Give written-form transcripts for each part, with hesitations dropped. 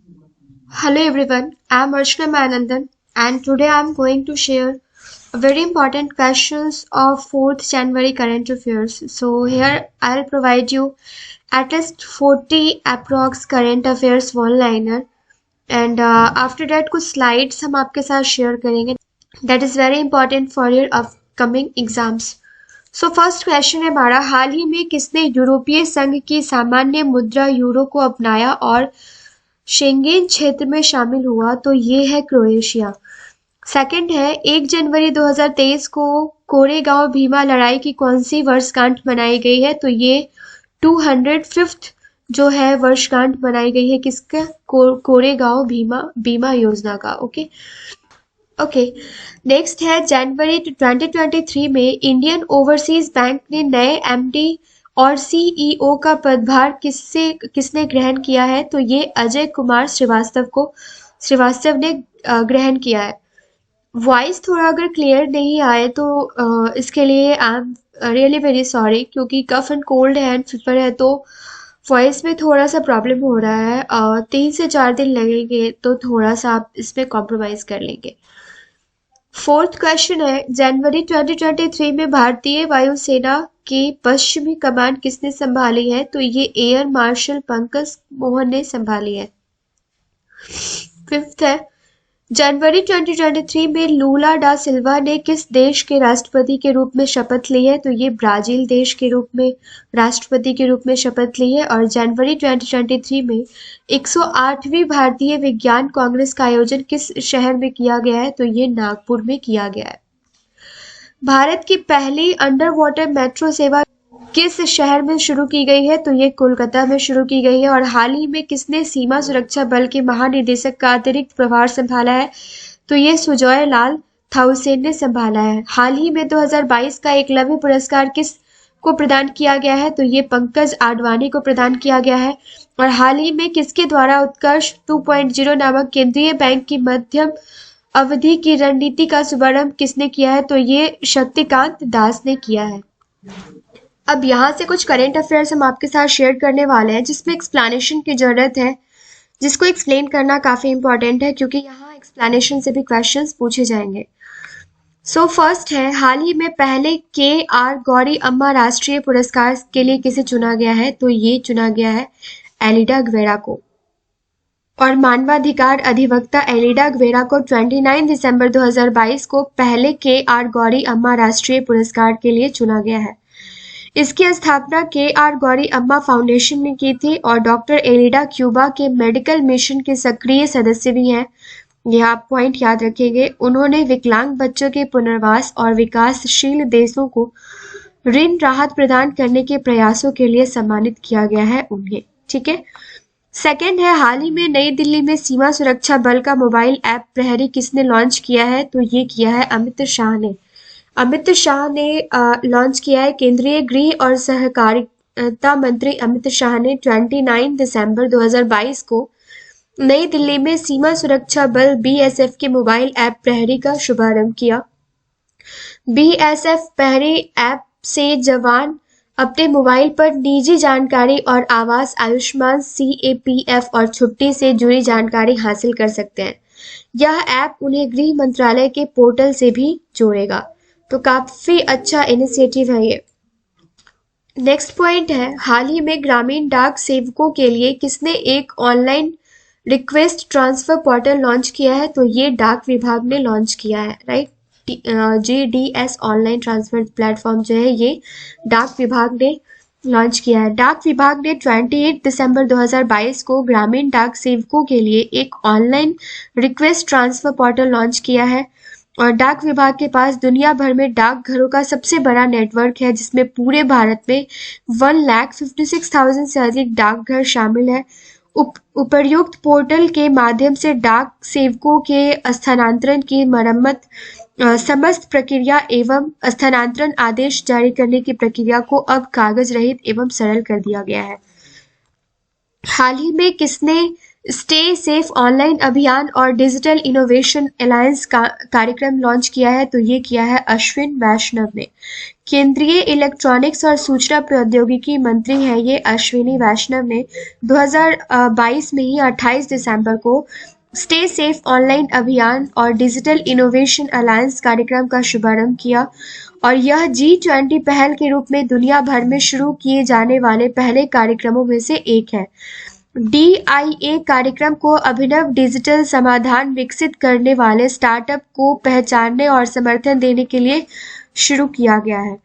Hello everyone, I am Archana Manandan and today I am going to share a very important questions of 4th January current affairs. So here I'll provide you at least 40 approx current affairs one-liner and after that कुछ slides हम आपके साथ share करेंगे that is very important for your upcoming exams. So first question है हमारा, हाल ही में किसने यूरोपीय संघ की सामान्य मुद्रा यूरो को अपनाया और शेंगेन क्षेत्र में शामिल हुआ? तो ये है क्रोएशिया। सेकंड है, 1 जनवरी 2023 को कोरेगांव भीमा लड़ाई की कौन सी वर्षगांठ मनाई गई है? तो ये 205th जो है वर्षगांठ मनाई गई है किसका? कोरेगांव भीमा योजना का। ओके नेक्स्ट है, जनवरी 2023 में इंडियन ओवरसीज बैंक ने नए एमडी और सीईओ का पदभार किसने ग्रहण किया है? तो ये अजय कुमार श्रीवास्तव ने ग्रहण किया है। वॉइस थोड़ा अगर क्लियर नहीं आए तो इसके लिए I am really very sorry, क्योंकि कफ एंड कोल्ड है एंड फीवर है तो वॉइस में थोड़ा सा प्रॉब्लम हो रहा है। 3 से 4 दिन लगेंगे तो थोड़ा सा आप इसमें कॉम्प्रोमाइज कर लेंगे। फोर्थ क्वेश्चन है, जनवरी 2023 में भारतीय वायुसेना की पश्चिमी कमान किसने संभाली है? तो ये एयर मार्शल पंकज मोहन ने संभाली है। फिफ्थ है, जनवरी 2023 में लूला डा सिल्वा ने किस देश के राष्ट्रपति के रूप में शपथ ली है? तो ये ब्राजील देश के रूप में राष्ट्रपति के रूप में शपथ ली है। और जनवरी 2023 में 108वीं भारतीय विज्ञान कांग्रेस का आयोजन किस शहर में किया गया है? तो ये नागपुर में किया गया है। भारत की पहली अंडर वाटर मेट्रो सेवा किस शहर में शुरू की गई है? तो ये कोलकाता में शुरू की गई है। और हाल ही में किसने सीमा सुरक्षा बल के महानिदेशक का अतिरिक्त प्रभार संभाला है? तो ये सुजॉय लाल थाउसेन ने संभाला है। हाल ही में 2022 का एकलव्य पुरस्कार किस को प्रदान किया गया है? तो ये पंकज आडवाणी को प्रदान किया गया है। और हाल ही में किसके द्वारा उत्कर्ष 2.0 नामक केंद्रीय बैंक की मध्यम अवधि की रणनीति का शुभारंभ किसने किया है? तो ये शक्तिकांत दास ने किया है। अब यहाँ से कुछ करेंट अफेयर्स हम आपके साथ शेयर करने वाले हैं जिसमें एक्सप्लेनेशन की जरूरत है, जिसको एक्सप्लेन करना काफी इंपॉर्टेंट है क्योंकि यहाँ एक्सप्लेनेशन से भी क्वेश्चंस पूछे जाएंगे। सो फर्स्ट है, हाल ही में पहले KR गौरी अम्मा राष्ट्रीय पुरस्कार के लिए किसे चुना गया है? तो ये चुना गया है एलिडा ग्वेरा को। और मानवाधिकार अधिवक्ता एलिडा ग्वेरा को 29 दिसंबर 2022 को पहले KR गौरी अम्मा राष्ट्रीय पुरस्कार के लिए चुना गया है। इसकी स्थापना KR गौरी अम्मा फाउंडेशन ने की थी और डॉक्टर एलिडा क्यूबा के मेडिकल मिशन के सक्रिय सदस्य भी हैं। यह आप पॉइंट याद रखेंगे। उन्होंने विकलांग बच्चों के पुनर्वास और विकासशील देशों को ऋण राहत प्रदान करने के प्रयासों के लिए सम्मानित किया गया है उन्हें। ठीक है। सेकेंड है, हाल ही में नई दिल्ली में सीमा सुरक्षा बल का मोबाइल ऐप प्रहरी किसने लॉन्च किया है? तो ये किया है अमित शाह ने। अमित शाह ने लॉन्च किया है। केंद्रीय गृह और सहकारिता मंत्री अमित शाह ने 29 दिसंबर 2022 को नई दिल्ली में सीमा सुरक्षा बल BSF के मोबाइल ऐप प्रहरी का शुभारंभ किया। BSF प्रहरी ऐप से जवान अपने मोबाइल पर निजी जानकारी और आवास, आयुष्मान, CAPF और छुट्टी से जुड़ी जानकारी हासिल कर सकते हैं। यह ऐप उन्हें गृह मंत्रालय के पोर्टल से भी जोड़ेगा, तो काफी अच्छा इनिशिएटिव है ये। नेक्स्ट पॉइंट है, हाल ही में ग्रामीण डाक सेवकों के लिए किसने एक online request transfer portal launch किया है? तो ये डाक विभाग ने लॉन्च किया है, right. GDS online transfer platform जो है ये डाक विभाग ने लॉन्च किया है। डाक विभाग ने 28 दिसंबर 2022 को ग्रामीण डाक सेवकों के लिए एक online request transfer portal launch किया है। और डाक विभाग के पास दुनिया भर में डाकघरों का सबसे बड़ा नेटवर्क है, जिसमें पूरे भारत में 1,56,000 से अधिक डाकघर शामिल है। उपर्युक्त पोर्टल के माध्यम से डाक सेवकों के स्थानांतरण की मरम्मत, समस्त प्रक्रिया एवं स्थानांतरण आदेश जारी करने की प्रक्रिया को अब कागज रहित एवं सरल कर दिया गया है। हाल ही में किसने स्टे सेफ ऑनलाइन अभियान और डिजिटल इनोवेशन अलायंस का कार्यक्रम लॉन्च किया है, तो ये किया है अश्विन वैष्णव ने। केंद्रीय इलेक्ट्रॉनिक्स और सूचना प्रौद्योगिकी मंत्री हैं ये अश्विनी वैष्णव ने 2022 में ही 28 दिसंबर को स्टे सेफ ऑनलाइन अभियान और डिजिटल इनोवेशन अलायंस कार्यक्रम का शुभारंभ किया और यह G20 पहल के रूप में दुनिया भर में शुरू किए जाने वाले पहले कार्यक्रमों में से एक है। DIA कार्यक्रम को अभिनव डिजिटल समाधान विकसित करने वाले स्टार्टअप को पहचानने और समर्थन देने के लिए शुरू किया गया है।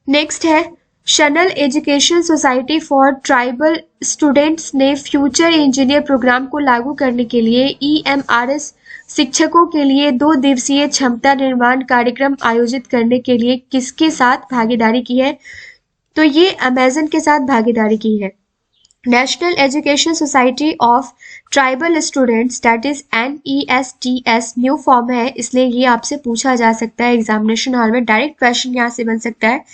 नेक्स्ट है शनल education society for tribal students ने फ्यूचर इंजीनियर प्रोग्राम को लागू करने के लिए EMRS शिक्षकों के लिए 2 दिवसीय क्षमता निर्माण कार्यक्रम आयोजित करने के लिए किसके साथ भागीदारी की है, तो ये अमेजन के साथ भागीदारी की है। National education society of tribal students that is NESTS new form है, इसलिए ये आपसे पूछा जा सकता है एग्जामिनेशन हॉल में, डायरेक्ट क्वेश्चन यहाँ से बन सकता है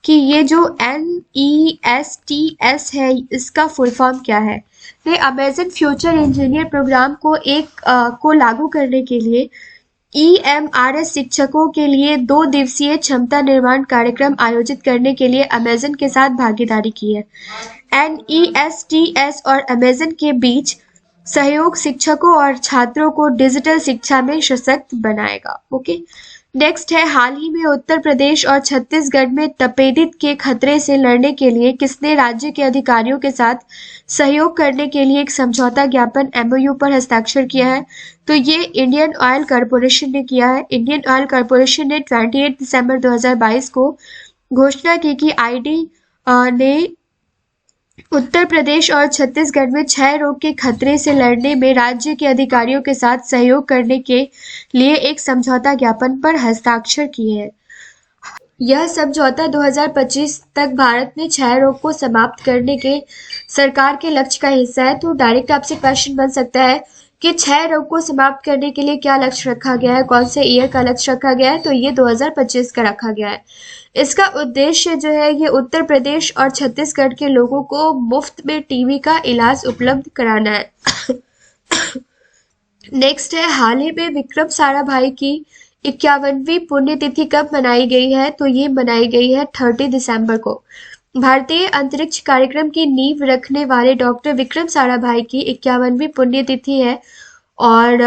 कि ये जो NESTS है इसका फुल फॉर्म क्या है। ये अमेजन फ्यूचर इंजीनियर प्रोग्राम को लागू करने के लिए EMRS शिक्षकों के लिए 2 दिवसीय क्षमता निर्माण कार्यक्रम आयोजित करने के लिए अमेजन के साथ भागीदारी की है। NESTS और अमेजन के बीच सहयोग शिक्षकों और छात्रों को डिजिटल शिक्षा में सशक्त बनाएगा। ओके, नेक्स्ट है हाल ही में उत्तर प्रदेश और छत्तीसगढ़ में तपेदिक के खतरे से लड़ने के लिए किसने राज्य के अधिकारियों के साथ सहयोग करने के लिए एक समझौता ज्ञापन MOU पर हस्ताक्षर किया है, तो ये इंडियन ऑयल कॉरपोरेशन ने किया है। इंडियन ऑयल कॉरपोरेशन ने 28 दिसंबर 2022 को घोषणा की कि ID ने उत्तर प्रदेश और छत्तीसगढ़ में क्षय रोग के खतरे से लड़ने में राज्य के अधिकारियों के साथ सहयोग करने के लिए एक समझौता ज्ञापन पर हस्ताक्षर किए हैं। यह समझौता 2025 तक भारत में क्षय रोग को समाप्त करने के सरकार के लक्ष्य का हिस्सा है। तो डायरेक्ट आपसे क्वेश्चन बन सकता है कि क्षय रोग को समाप्त करने के लिए क्या लक्ष्य रखा गया है, कौन से ईयर का लक्ष्य रखा गया है, तो ये 2025 का रखा गया है। इसका उद्देश्य जो है ये उत्तर प्रदेश और छत्तीसगढ़ के लोगों को मुफ्त में टीबी का इलाज उपलब्ध कराना है। नेक्स्ट है हाल ही में विक्रम साराभाई की 51वीं पुण्यतिथि कब मनाई गई है, तो ये मनाई गई है 30 दिसंबर को। भारतीय अंतरिक्ष कार्यक्रम की नींव रखने वाले डॉक्टर विक्रम साराभाई की 51वीं पुण्यतिथि है और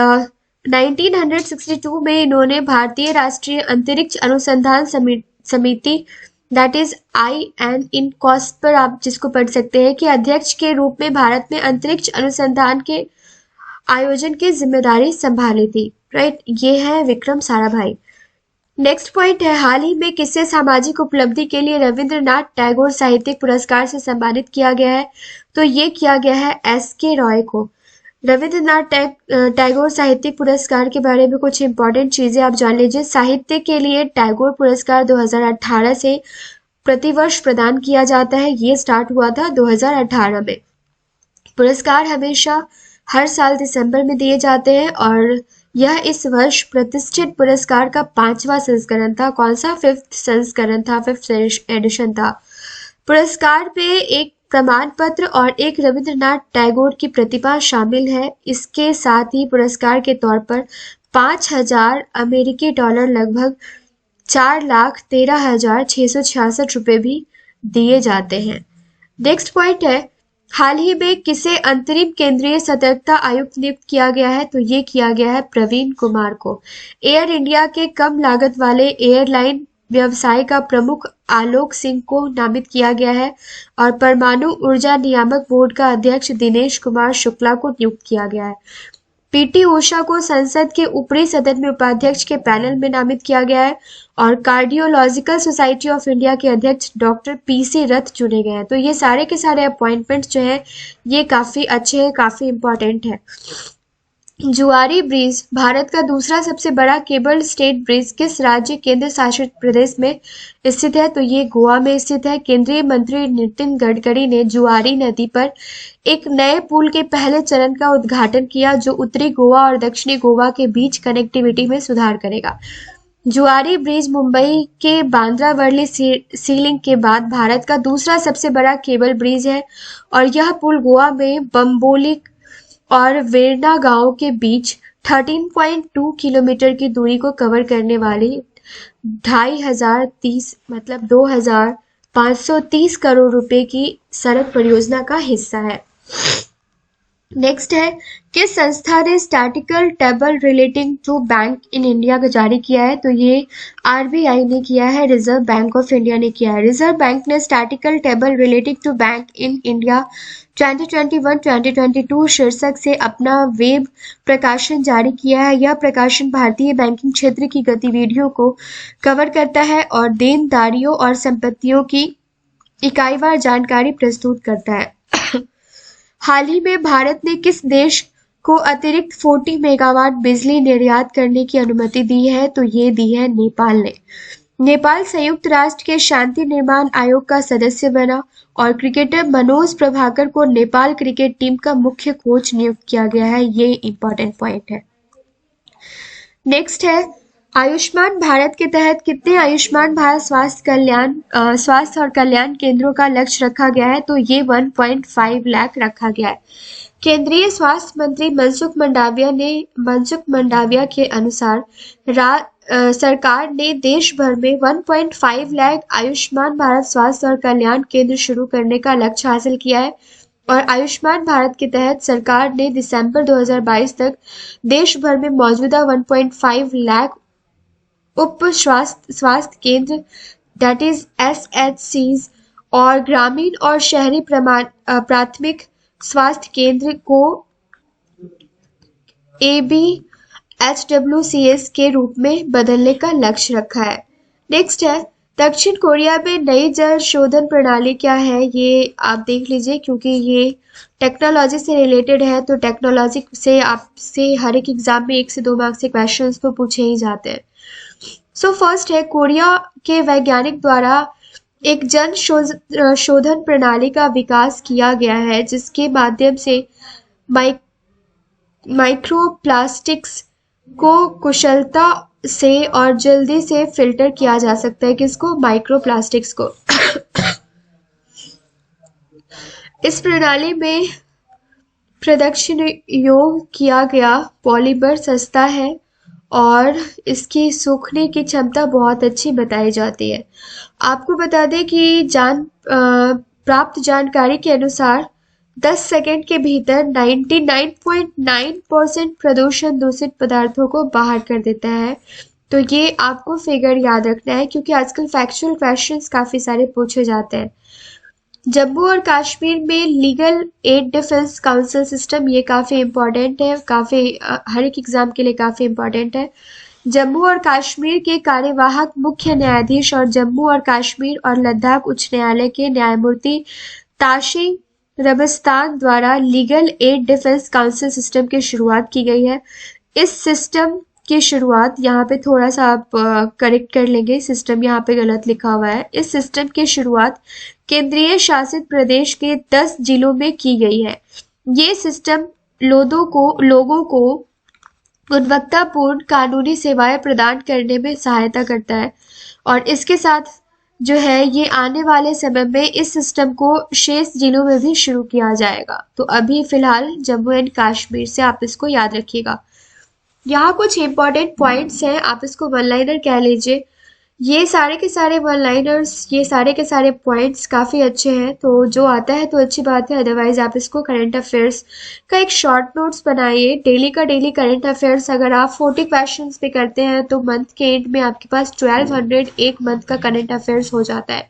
1962 में इन्होंने भारतीय राष्ट्रीय अंतरिक्ष अनुसंधान समिति दैट इज INCOS पर आप जिसको पढ़ सकते हैं कि अध्यक्ष के रूप में भारत में अंतरिक्ष अनुसंधान के आयोजन की जिम्मेदारी संभाली थी। राइट, ये है विक्रम साराभाई। नेक्स्ट पॉइंट है हाल ही में किसे सामाजिक उपलब्धि के लिए रविंद्रनाथ टैगोर साहित्यिक पुरस्कार से सम्मानित किया गया है, तो ये किया गया है SK रॉय को। रविंद्रनाथ टैगोर साहित्यिक पुरस्कार के बारे में कुछ इंपॉर्टेंट चीजें आप जान लीजिए। साहित्य के लिए टैगोर पुरस्कार 2018 से प्रतिवर्ष प्रदान किया जाता है, ये स्टार्ट हुआ था 2018 में। पुरस्कार हमेशा हर साल दिसंबर में दिए जाते हैं और यह इस वर्ष प्रतिष्ठित पुरस्कार का 5वां संस्करण था। कौन सा? 5th संस्करण था, 5th एडिशन था। पुरस्कार पे एक प्रमाण पत्र और एक रविंद्रनाथ टैगोर की प्रतिभा शामिल है। इसके साथ ही पुरस्कार के तौर पर 5,000 अमेरिकी डॉलर लगभग 4,13,666 रुपए भी दिए जाते हैं। नेक्स्ट पॉइंट है हाल ही में किसे अंतरिम केंद्रीय सतर्कता आयुक्त नियुक्त किया गया है, तो ये किया गया है प्रवीण कुमार को। एयर इंडिया के कम लागत वाले एयरलाइन व्यवसाय का प्रमुख आलोक सिंह को नामित किया गया है और परमाणु ऊर्जा नियामक बोर्ड का अध्यक्ष दिनेश कुमार शुक्ला को नियुक्त किया गया है। PT उषा को संसद के ऊपरी सदन में उपाध्यक्ष के पैनल में नामित किया गया है और कार्डियोलॉजिकल सोसाइटी ऑफ इंडिया के अध्यक्ष डॉक्टर PC रथ चुने गए हैं। तो ये सारे के सारे अपॉइंटमेंट्स जो है ये काफी अच्छे हैं, काफी इंपॉर्टेंट है। जुआरी ब्रिज भारत का दूसरा सबसे बड़ा केबल स्टेट ब्रिज किस राज्य केंद्र शासित प्रदेश में स्थित है, तो ये गोवा में स्थित है। केंद्रीय मंत्री नितिन गडकरी ने जुआरी नदी पर एक नए पुल के पहले चरण का उद्घाटन किया जो उत्तरी गोवा और दक्षिणी गोवा के बीच कनेक्टिविटी में सुधार करेगा। जुआरी ब्रिज मुंबई के बांद्रा वर्ली सी लिंक के बाद भारत का दूसरा सबसे बड़ा केबल ब्रिज है और यह पुल गोवा में बम्बोली और वेरना गांव के बीच 13.2 किलोमीटर की दूरी को कवर करने वाली 2530 करोड़ रुपए की सड़क परियोजना का हिस्सा है। नेक्स्ट है, किस संस्था ने statistical table relating to bank in India का जारी किया है? तो ये आरबीआई ने किया है, रिजर्व बैंक ऑफ इंडिया ने किया है। रिजर्व बैंक ने statistical table relating to bank in India 2021-2022 शीर्षक से अपना वेब प्रकाशन जारी किया है। यह प्रकाशन भारतीय बैंकिंग क्षेत्र की गतिविधियों को कवर करता है और देनदारियों और संपत्तियों की इकाईवार जानकारी प्रस्तुत करता है। हाल ही में भारत ने किस देश को अतिरिक्त 40 मेगावाट बिजली निर्यात करने की अनुमति दी है? तो ये दी है नेपाल ने। नेपाल संयुक्त राष्ट्र के शांति निर्माण आयोग का सदस्य बना और क्रिकेटर मनोज प्रभाकर को नेपाल क्रिकेट टीम का मुख्य कोच नियुक्त किया गया है। ये इंपॉर्टेंट पॉइंट है। नेक्स्ट है, आयुष्मान भारत के तहत कितने आयुष्मान भारत स्वास्थ्य और कल्याण केंद्रों का लक्ष्य रखा गया है? तो ये 1.5 लाख रखा गया है। केंद्रीय स्वास्थ्य मंत्री मनसुख मंडाविया के अनुसार सरकार ने देश भर में 1.5 लाख आयुष्मान भारत स्वास्थ्य और कल्याण केंद्र शुरू करने का लक्ष्य हासिल किया है और आयुष्मान भारत के तहत सरकार ने दिसंबर 2022 तक देश भर में मौजूदा 1.5 लाख उप स्वास्थ्य केंद्र दैट इज SHCs और ग्रामीण और शहरी प्राथमिक स्वास्थ्य केंद्र को ABHWCs के रूप में बदलने का लक्ष्य रखा है। नेक्स्ट है, दक्षिण कोरिया में नई जल शोधन प्रणाली क्या है? ये आप देख लीजिए क्योंकि ये टेक्नोलॉजी से रिलेटेड है, तो टेक्नोलॉजी से आपसे हर एक एग्जाम में 1 से 2 मार्क्स के क्वेश्चंस तो पूछे ही जाते हैं। सो फर्स्ट है, कोरिया के वैज्ञानिक द्वारा एक जन शोधन प्रणाली का विकास किया गया है जिसके माध्यम से माइक्रोप्लास्टिक्स को कुशलता से और जल्दी से फिल्टर किया जा सकता है। किसको? माइक्रोप्लास्टिक्स को। इस प्रणाली में प्रदक्षिण योग किया गया पॉलीमर सस्ता है और इसकी सूखने की क्षमता बहुत अच्छी बताई जाती है। आपको बता दें कि प्राप्त जानकारी के अनुसार 10 सेकंड के भीतर 99.9% प्रदूषण दूषित पदार्थों को बाहर कर देता है। तो ये आपको फिगर याद रखना है क्योंकि आजकल फैक्चुअल क्वेश्चंस काफी सारे पूछे जाते हैं। जम्मू और कश्मीर में legal aid defence council system, ये काफी इम्पोर्टेंट है, काफी हर एक एग्जाम के लिए काफी इम्पोर्टेंट है। जम्मू और कश्मीर के कार्यवाहक मुख्य न्यायाधीश और जम्मू और कश्मीर और लद्दाख उच्च न्यायालय के न्यायमूर्ति ताशी रबस्तान द्वारा legal aid defence council system की शुरुआत की गई है। इस सिस्टम की शुरुआत, यहाँ पे थोड़ा सा आप करेक्ट कर लेंगे, सिस्टम यहाँ पे गलत लिखा हुआ है। इस सिस्टम की शुरुआत केंद्रीय शासित प्रदेश के 10 जिलों में की गई है। ये सिस्टम लोगों को गुणवत्तापूर्ण कानूनी सेवाएं प्रदान करने में सहायता करता है और इसके साथ जो है ये आने वाले समय में इस सिस्टम को शेष जिलों में भी शुरू किया जाएगा। तो अभी फिलहाल जम्मू एंड कश्मीर से आप इसको याद रखिएगा। यहाँ कुछ इंपॉर्टेंट पॉइंट्स हैं, आप इसको वन लाइनर कह लीजिए। ये सारे के सारे वन लाइनर्स, ये सारे के सारे पॉइंट्स काफ़ी अच्छे हैं, तो जो आता है तो अच्छी बात है, अदरवाइज आप इसको करंट अफेयर्स का एक शॉर्ट नोट्स बनाइए। डेली का डेली करंट अफेयर्स अगर आप 40 क्वेश्चंस पे करते हैं तो मंथ के एंड में आपके पास 1200 एक मंथ का करंट अफेयर्स हो जाता है।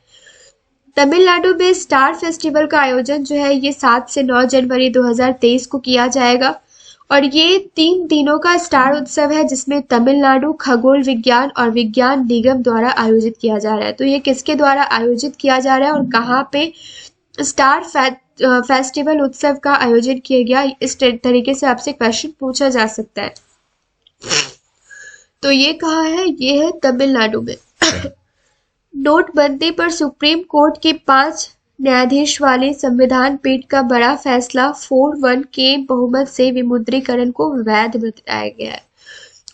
तमिलनाडु में स्टार फेस्टिवल का आयोजन जो है ये 7 से 9 जनवरी 2023 को किया जाएगा और ये 3 दिनों का स्टार उत्सव है जिसमें तमिलनाडु खगोल विज्ञान और विज्ञान निगम द्वारा आयोजित किया जा रहा है। तो ये किसके द्वारा आयोजित किया जा रहा है और कहाँ पे स्टार फेस्टिवल उत्सव का आयोजन किया गया, इस तरीके से आपसे क्वेश्चन पूछा जा सकता है। तो ये कहाँ है? ये है तमिलनाडु में। नोटबंदी पर सुप्रीम कोर्ट की 5 न्यायाधीश वाली संविधान पीठ का बड़ा फैसला 4-1 के बहुमत से विमुद्रीकरण को वैध बताया गया है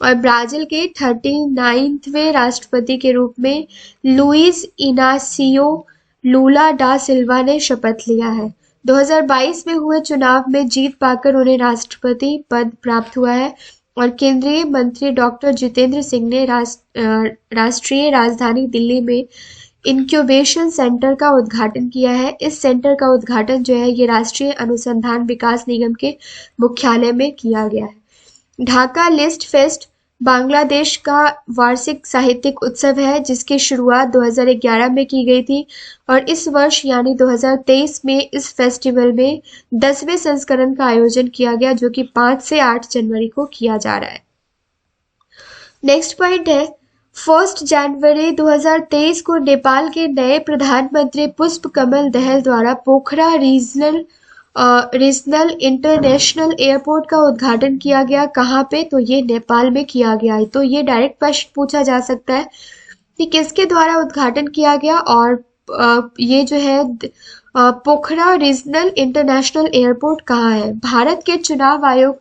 और ब्राजील के 39वें राष्ट्रपति के रूप में लुइस इनासियो लूला डा सिल्वा ने शपथ लिया है। 2022 में हुए चुनाव में जीत पाकर उन्हें राष्ट्रपति पद प्राप्त हुआ है और केंद्रीय मंत्री डॉक्टर जितेंद्र सिंह ने राष्ट्रीय राजधानी दिल्ली में इंक्यूबेशन सेंटर का उद्घाटन किया है। इस सेंटर का उद्घाटन जो है ये राष्ट्रीय अनुसंधान विकास निगम के मुख्यालय में किया गया है। ढाका लिस्ट फेस्ट बांग्लादेश का वार्षिक साहित्यिक उत्सव है जिसकी शुरुआत 2011 में की गई थी और इस वर्ष यानी 2023 में इस फेस्टिवल में 10वें संस्करण का आयोजन किया गया जो कि 5 से 8 जनवरी को किया जा रहा है। नेक्स्ट पॉइंट है 1 जनवरी 2023 को नेपाल के नए प्रधानमंत्री पुष्प कमल दहल द्वारा पोखरा रीजनल इंटरनेशनल एयरपोर्ट का उद्घाटन किया गया। कहाँ पे? तो ये नेपाल में किया गया है। तो ये डायरेक्ट प्रश्न पूछा जा सकता है कि किसके द्वारा उद्घाटन किया गया और ये जो है पोखरा रीजनल इंटरनेशनल एयरपोर्ट कहाँ है? भारत के चुनाव आयोग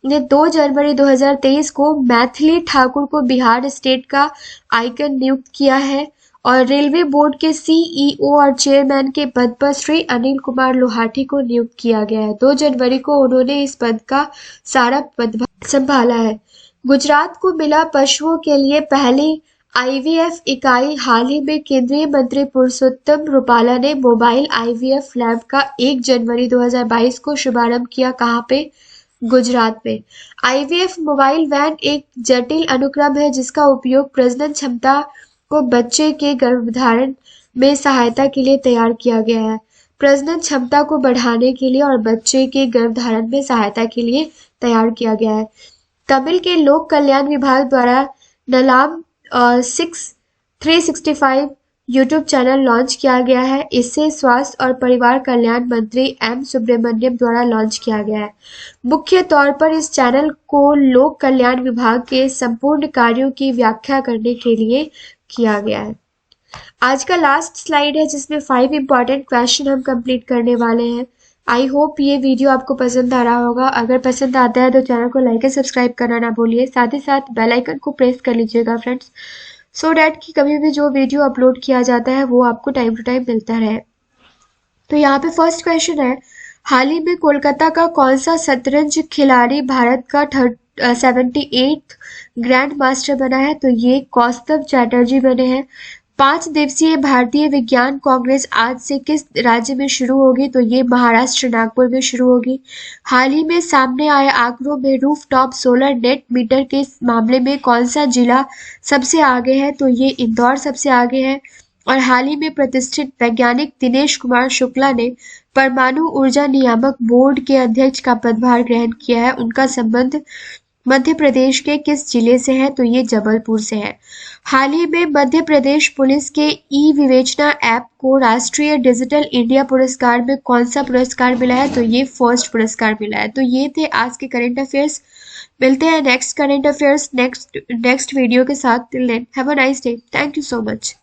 ने 2 जनवरी 2023 को मैथिली ठाकुर को बिहार स्टेट का आइकन नियुक्त किया है और रेलवे बोर्ड के सीईओ और चेयरमैन के पद पर श्री अनिल कुमार लोहाटी को नियुक्त किया गया है। 2 जनवरी को उन्होंने इस पद का सारा पदभार संभाला है। गुजरात को मिला पशुओं के लिए पहली आईवीएफ इकाई। हाल ही में केंद्रीय मंत्री पुरुषोत्तम रुपाला ने मोबाइल आईवीएफ लैब का 1 जनवरी 2022 को शुभारंभ किया। कहाँ पे? गुजरात में। आईवीएफ मोबाइल वैन एक जटिल अनुक्रम है जिसका उपयोग प्रजनन क्षमता को बच्चे के गर्भधारण में सहायता के लिए तैयार किया गया है। प्रजनन क्षमता को बढ़ाने के लिए और बच्चे के गर्भधारण में सहायता के लिए तैयार किया गया है। तमिल के लोक कल्याण विभाग द्वारा नलाम 365 यूट्यूब चैनल लॉन्च किया गया है। इसे स्वास्थ्य और परिवार कल्याण मंत्री एम सुब्रमण्यम द्वारा लॉन्च किया गया है। मुख्य तौर पर इस चैनल को लोक कल्याण विभाग के संपूर्ण कार्यों की व्याख्या करने के लिए किया गया है। आज का लास्ट स्लाइड है जिसमें 5 इंपॉर्टेंट क्वेश्चन हम कंप्लीट करने वाले हैं। आई होप ये वीडियो आपको पसंद आ रहा होगा। अगर पसंद आता है तो चैनल को लाइक और सब्सक्राइब करना ना भूलिए। साथ ही साथ बेल आइकन को प्रेस कर लीजिएगा फ्रेंड्स, सो डैट कि कभी भी जो वीडियो अपलोड किया जाता है वो आपको टाइम टू टाइम मिलता रहे। तो यहाँ पे फर्स्ट क्वेश्चन है, हाल ही में कोलकाता का कौन सा शतरंज खिलाड़ी भारत का 78th ग्रैंड मास्टर बना है? तो ये कौस्तभ चैटर्जी बने हैं। 5 दिवसीय भारतीय विज्ञान कांग्रेस आज से किस राज्य में शुरू होगी? तो ये महाराष्ट्र नागपुर में शुरू होगी। हाल ही में सामने आए आंकड़ों में रूफटॉप सोलर नेट मीटर के मामले में कौन सा जिला सबसे आगे है? तो ये इंदौर सबसे आगे है। और हाल ही में प्रतिष्ठित वैज्ञानिक दिनेश कुमार शुक्ला ने परमाणु ऊर्जा नियामक बोर्ड के अध्यक्ष का पदभार ग्रहण किया है। उनका संबंध मध्य प्रदेश के किस जिले से है? तो ये जबलपुर से है। हाल ही में मध्य प्रदेश पुलिस के ई विवेचना ऐप को राष्ट्रीय डिजिटल इंडिया पुरस्कार में कौन सा पुरस्कार मिला है? तो ये फर्स्ट पुरस्कार मिला है। तो ये थे आज के करंट अफेयर्स। मिलते हैं next current affairs next video के साथ। Till then have a nice day. Thank you so much.